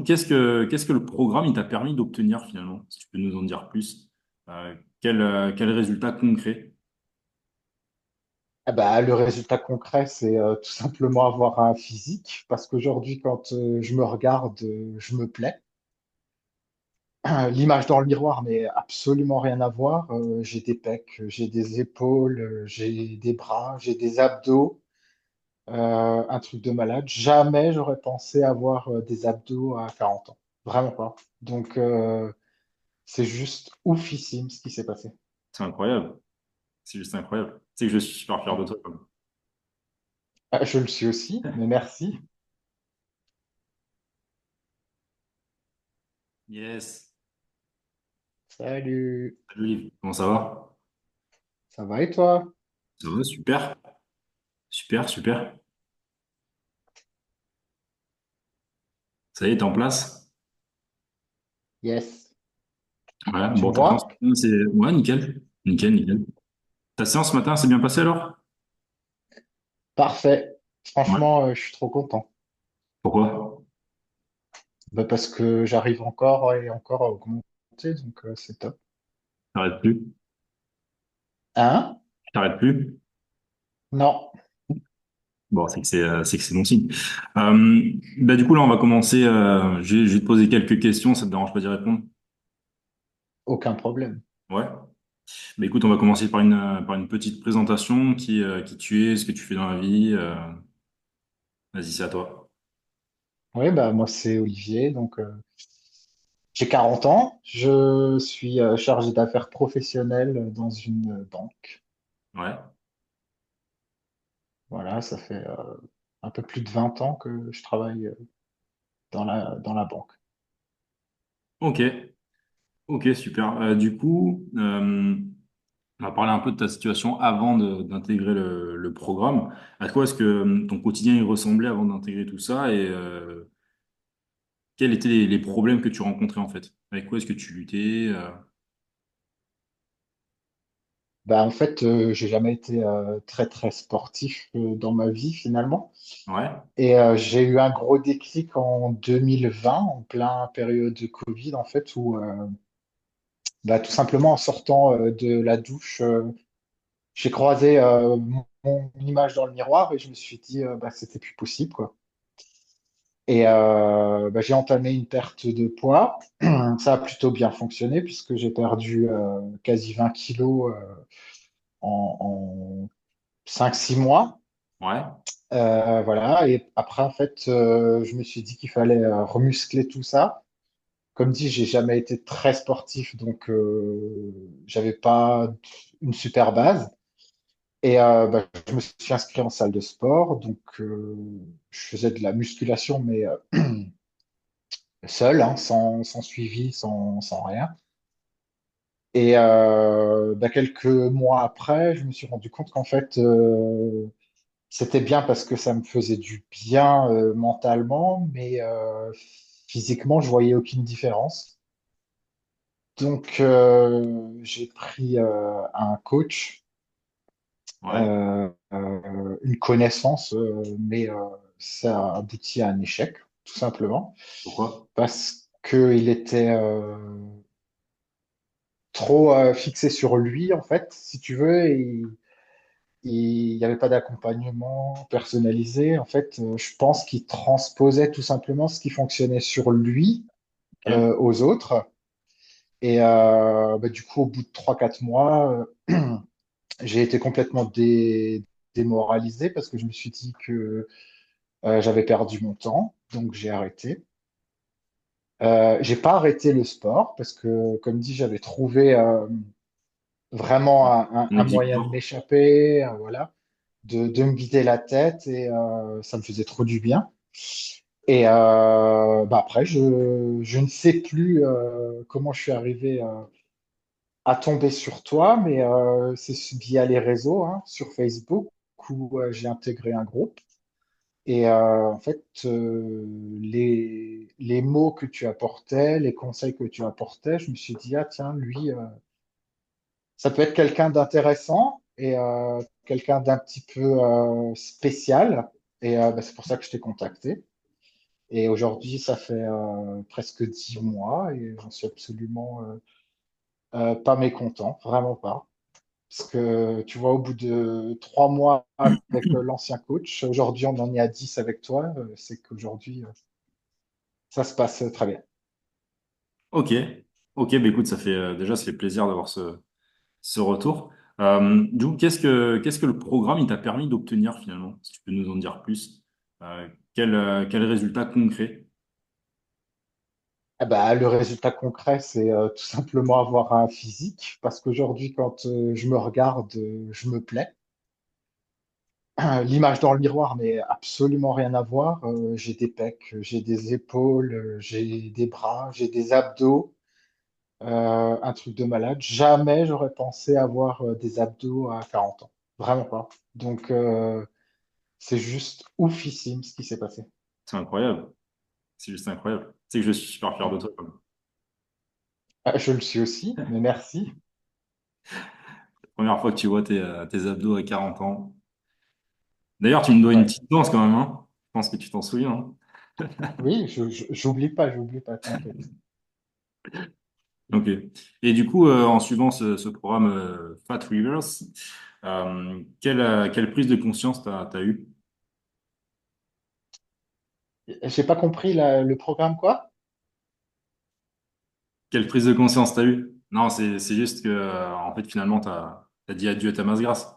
Qu'est-ce que le programme il t'a permis d'obtenir finalement? Si tu peux nous en dire plus. Quel résultat concret? Ah bah, le résultat concret, c'est tout simplement avoir un physique, parce qu'aujourd'hui, quand je me regarde, je me plais. L'image dans le miroir n'est absolument rien à voir. J'ai des pecs, j'ai des épaules, j'ai des bras, j'ai des abdos, un truc de malade. Jamais j'aurais pensé avoir des abdos à 40 ans. Vraiment pas. Donc, c'est juste oufissime ce qui s'est passé. C'est incroyable. C'est juste incroyable. C'est que je suis super fier de toi, quand même. Ah, je le suis aussi, mais merci. Yes. Salut. Salut Yves. Comment ça va? Ça va et toi? Ça va, super. Super, super. Ça y est, t'es en place? Yes. Ouais, Tu bon, me ta séance, vois? c'est... Ouais, nickel. Nickel, nickel. Ta séance ce matin, s'est bien passée alors? Parfait. Ouais. Franchement, je suis trop content. Pourquoi? Bah, parce que j'arrive encore et encore à augmenter, donc c'est top. T'arrêtes plus? Hein? T'arrêtes plus? Non, Bon, c'est que c'est bon signe. Bah, du coup, là, on va commencer. Je vais te poser quelques questions. Ça te dérange pas d'y répondre? aucun problème. Ouais. Bah, écoute, on va commencer par une petite présentation. Qui tu es, ce que tu fais dans la vie. Vas-y, c'est à toi. Oui, bah, moi, c'est Olivier, donc j'ai 40 ans. Je suis chargé d'affaires professionnelles dans une banque. Ouais. Voilà, ça fait un peu plus de 20 ans que je travaille dans la banque. Ok. Ok, super. Du coup, on va parler un peu de ta situation avant d'intégrer le programme. À quoi est-ce que ton quotidien il ressemblait avant d'intégrer tout ça et quels étaient les problèmes que tu rencontrais en fait? Avec quoi est-ce que tu luttais? Bah, en fait, j'ai jamais été très, très sportif dans ma vie, finalement. Ouais. Et j'ai eu un gros déclic en 2020, en plein période de Covid, en fait, où bah, tout simplement en sortant de la douche, j'ai croisé mon image dans le miroir et je me suis dit bah, c'était plus possible, quoi. Et bah, j'ai entamé une perte de poids. Ça a plutôt bien fonctionné puisque j'ai perdu quasi 20 kilos en 5-6 mois. Ouais. Voilà. Et après, en fait, je me suis dit qu'il fallait remuscler tout ça. Comme dit, j'ai jamais été très sportif, donc j'avais pas une super base. Et bah, je me suis inscrit en salle de sport, donc je faisais de la musculation, mais seul, hein, sans suivi, sans rien. Et bah, quelques mois après, je me suis rendu compte qu'en fait, c'était bien parce que ça me faisait du bien mentalement, mais physiquement, je voyais aucune différence. Donc, j'ai pris un coach, Ouais. une connaissance, mais ça a abouti à un échec, tout simplement, Pourquoi? parce qu'il était trop fixé sur lui, en fait, si tu veux, et il n'y avait pas d'accompagnement personnalisé. En fait, je pense qu'il transposait tout simplement ce qui fonctionnait sur lui Ok. aux autres. Et bah, du coup, au bout de 3-4 mois, j'ai été complètement démoralisé parce que je me suis dit que j'avais perdu mon temps, donc j'ai arrêté. J'ai pas arrêté le sport parce que, comme dit, j'avais trouvé vraiment Un un moyen de équilibre. m'échapper, voilà, de me vider la tête et ça me faisait trop du bien. Et bah après, je ne sais plus comment je suis arrivé à tomber sur toi, mais c'est via les réseaux, hein, sur Facebook, où j'ai intégré un groupe. Et en fait, les mots que tu apportais, les conseils que tu apportais, je me suis dit, ah tiens, lui, ça peut être quelqu'un d'intéressant et quelqu'un d'un petit peu spécial. Et bah, c'est pour ça que je t'ai contacté. Et aujourd'hui, ça fait presque 10 mois et j'en suis absolument pas mécontent, vraiment pas. Parce que tu vois, au bout de 3 mois avec l'ancien coach, aujourd'hui on en est à 10 avec toi, c'est qu'aujourd'hui ça se passe très bien. Ok, ok, bah écoute, déjà, ça fait plaisir d'avoir ce retour. Du coup, qu'est-ce que le programme il t'a permis d'obtenir finalement? Si tu peux nous en dire plus. Quel résultat concret? Eh ben, le résultat concret, c'est tout simplement avoir un physique, parce qu'aujourd'hui, quand je me regarde, je me plais. L'image dans le miroir n'est absolument rien à voir. J'ai des pecs, j'ai des épaules, j'ai des bras, j'ai des abdos, un truc de malade. Jamais j'aurais pensé avoir des abdos à 40 ans. Vraiment pas. Donc, c'est juste oufissime ce qui s'est passé. C'est incroyable. C'est juste incroyable. C'est que je suis super fier de toi, quoi. Je le suis aussi, mais merci. Première fois que tu vois tes abdos à 40 ans. D'ailleurs, tu me dois une Ouais. petite danse quand même, hein. Je pense que tu t'en souviens, hein. Oui, j'oublie pas, t'inquiète. Ok. Et du coup, en suivant ce programme Fat Rivers, quelle prise de conscience t'as eu? J'ai pas compris le programme, quoi? Quelle prise de conscience t'as eu? Non, c'est juste que, en fait, finalement, t'as dit adieu à ta masse grasse.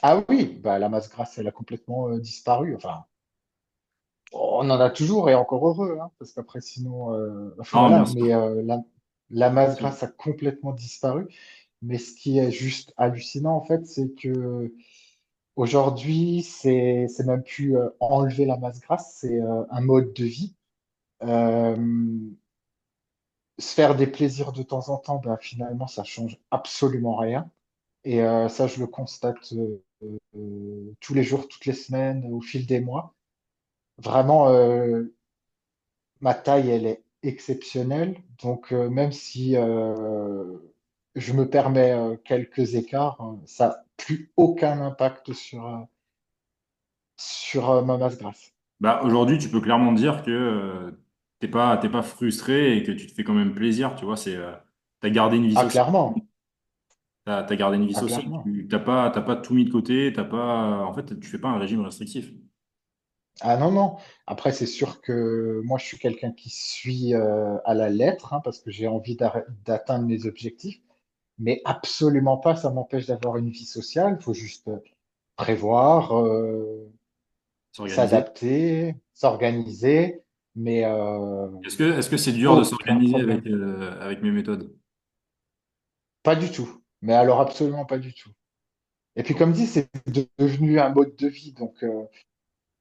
Ah oui, bah, la masse grasse, elle a complètement disparu. Enfin, on en a toujours et encore heureux, hein, parce qu'après, sinon, Non, bien voilà. sûr. Mais la Bien masse sûr. grasse a complètement disparu. Mais ce qui est juste hallucinant, en fait, c'est que aujourd'hui, c'est même plus enlever la masse grasse, c'est un mode de vie. Euh, Se faire des plaisirs de temps en temps, ben, finalement, ça change absolument rien. Et ça, je le constate tous les jours, toutes les semaines, au fil des mois. Vraiment, ma taille, elle est exceptionnelle. Donc, même si je me permets quelques écarts, ça n'a plus aucun impact sur ma masse grasse. Bah, aujourd'hui, tu peux clairement dire que t'es pas frustré et que tu te fais quand même plaisir, tu vois, t'as gardé une vie Ah, sociale. clairement. T'as gardé une vie Ah, sociale. clairement. T'as pas tout mis de côté, en fait, tu fais pas un régime restrictif. Ah non, non. Après, c'est sûr que moi, je suis quelqu'un qui suit à la lettre, hein, parce que j'ai envie d'atteindre mes objectifs. Mais absolument pas, ça m'empêche d'avoir une vie sociale. Il faut juste prévoir, S'organiser. s'adapter, s'organiser, mais Est-ce que c'est dur de aucun s'organiser problème. avec mes méthodes? Pas du tout. Mais alors absolument pas du tout. Et puis comme dit, c'est devenu un mode de vie. Donc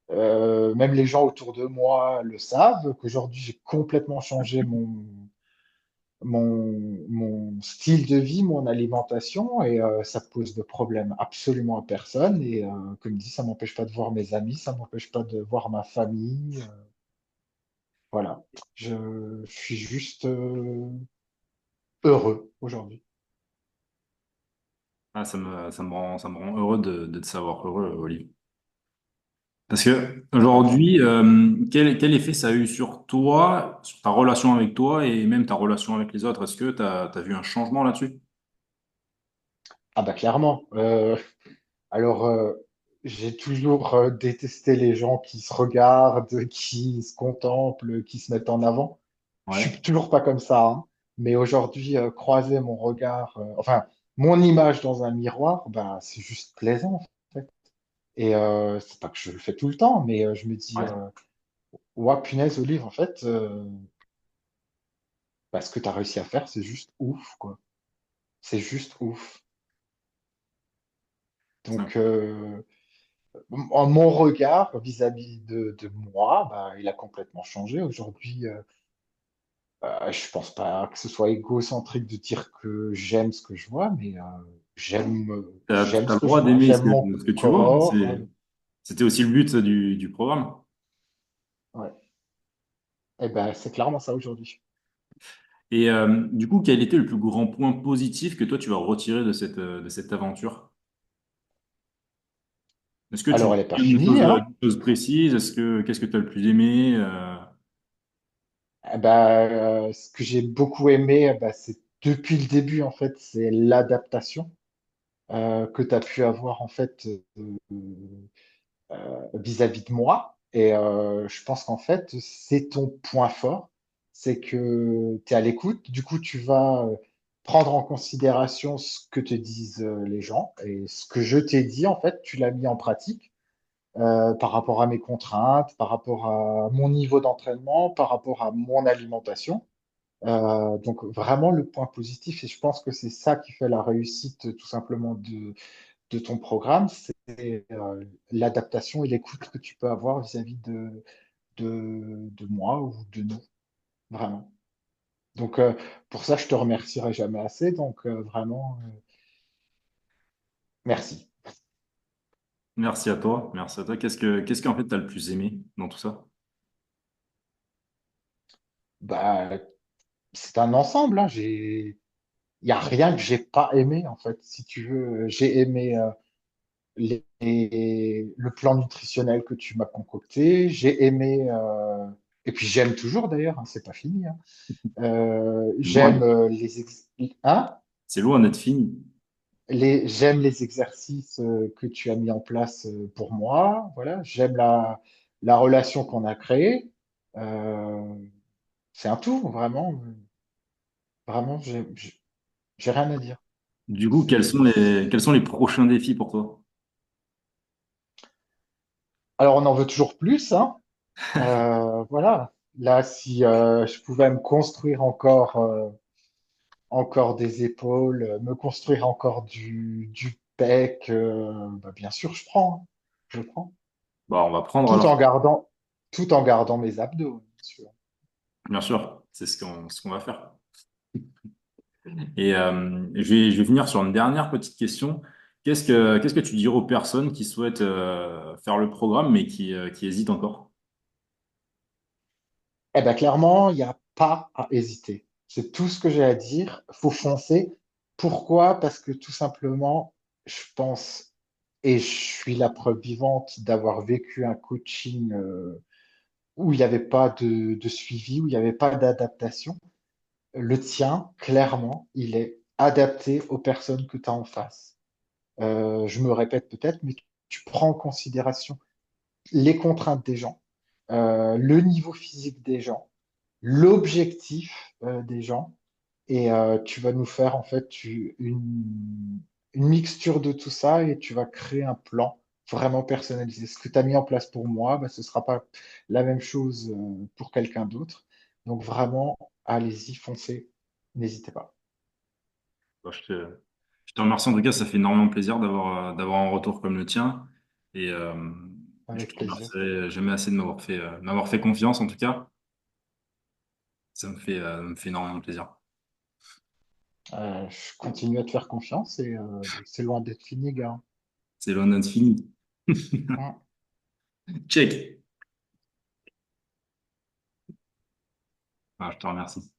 même les gens autour de moi le savent, qu'aujourd'hui j'ai complètement changé mon style de vie, mon alimentation, et ça pose de problème absolument à personne. Et comme dit, ça m'empêche pas de voir mes amis, ça m'empêche pas de voir ma famille. Voilà. Je suis juste heureux aujourd'hui. Ah, ça me rend heureux de te savoir heureux, Olivier. Parce que Ah bah, tant aujourd'hui, mieux. quel effet ça a eu sur toi, sur ta relation avec toi et même ta relation avec les autres? Est-ce que tu as vu un changement là-dessus? Ah bah clairement. Alors, j'ai toujours détesté les gens qui se regardent, qui se contemplent, qui se mettent en avant. Je Ouais. suis toujours pas comme ça, hein. Mais aujourd'hui, croiser mon regard, enfin, mon image dans un miroir, bah, c'est juste plaisant, en fait. Et c'est pas que je le fais tout le temps, mais je me dis, Ouais. ouah, punaise, Olive, en fait, bah, ce que tu as réussi à faire, c'est juste ouf, quoi. C'est juste ouf. Ça- Donc, mon regard vis-à-vis de moi, bah, il a complètement changé. Aujourd'hui, je pense pas que ce soit égocentrique de dire que j'aime ce que je vois, mais j'aime T'as ce le que je droit vois, d'aimer j'aime mon ce que tu vois, hein. corps. C'était aussi le but du programme. Ouais. Et ben, c'est clairement ça aujourd'hui. Et du coup, quel était le plus grand point positif que toi, tu vas retirer de cette aventure? Est-ce que tu Alors, te elle n'est pas souviens finie, hein. d'une chose précise? Qu'est-ce que tu as le plus aimé? Eh ben, ce que j'ai beaucoup aimé, eh ben, c'est depuis le début, en fait, c'est l'adaptation que tu as pu avoir, en fait, vis-à-vis de moi. Et je pense qu'en fait, c'est ton point fort, c'est que tu es à l'écoute. Du coup, tu vas prendre en considération ce que te disent les gens. Et ce que je t'ai dit, en fait, tu l'as mis en pratique par rapport à mes contraintes, par rapport à mon niveau d'entraînement, par rapport à mon alimentation. Donc vraiment le point positif, et je pense que c'est ça qui fait la réussite tout simplement de ton programme, c'est l'adaptation et l'écoute que tu peux avoir vis-à-vis de moi ou de nous, vraiment. Donc pour ça, je te remercierai jamais assez. Donc vraiment, merci. Merci à toi. Merci à toi. Qu'est-ce qu'en fait tu as le plus aimé dans tout ça? Bah, c'est un ensemble, hein. Il y a rien que j'ai pas aimé en fait. Si tu veux, j'ai aimé le plan nutritionnel que tu m'as concocté. J'ai aimé, et puis j'aime toujours d'ailleurs, hein, c'est pas fini, hein. C'est loin, J'aime hein, c'est loin d'être fini. j'aime les exercices que tu as mis en place pour moi. Voilà, j'aime la relation qu'on a créée. Euh, c'est un tout, vraiment, vraiment, j'ai rien à dire. Du coup, C'est, quels sont les prochains défis pour toi? alors on en veut toujours plus, hein. Voilà. Là, si je pouvais me construire encore des épaules, me construire encore du pec, bah, bien sûr, je prends, hein. Je prends. Bah, on va prendre Tout en alors. gardant, tout en gardant mes abdos, bien sûr. Bien sûr, c'est ce qu'on va faire. Et je vais finir sur une dernière petite question. Qu'est-ce que tu dirais aux personnes qui souhaitent faire le programme mais qui hésitent encore? Eh ben, clairement, il n'y a pas à hésiter. C'est tout ce que j'ai à dire. Faut foncer. Pourquoi? Parce que tout simplement, je pense, et je suis la preuve vivante d'avoir vécu un coaching où il n'y avait pas de suivi, où il n'y avait pas d'adaptation. Le tien, clairement, il est adapté aux personnes que tu as en face. Je me répète peut-être, mais tu prends en considération les contraintes des gens, le niveau physique des gens, l'objectif des gens, et tu vas nous faire en fait une mixture de tout ça et tu vas créer un plan vraiment personnalisé. Ce que tu as mis en place pour moi, bah, ce ne sera pas la même chose pour quelqu'un d'autre. Donc vraiment, allez-y, foncez, n'hésitez pas. Bah, je te remercie en tout cas, ça fait énormément plaisir d'avoir un retour comme le tien. Et je te Avec plaisir. remercierai jamais assez de m'avoir fait confiance en tout cas. Ça me fait énormément plaisir. Je continue à te faire confiance et c'est loin d'être fini, gars. C'est loin d'être fini. Hein. Check. Ah, je te remercie.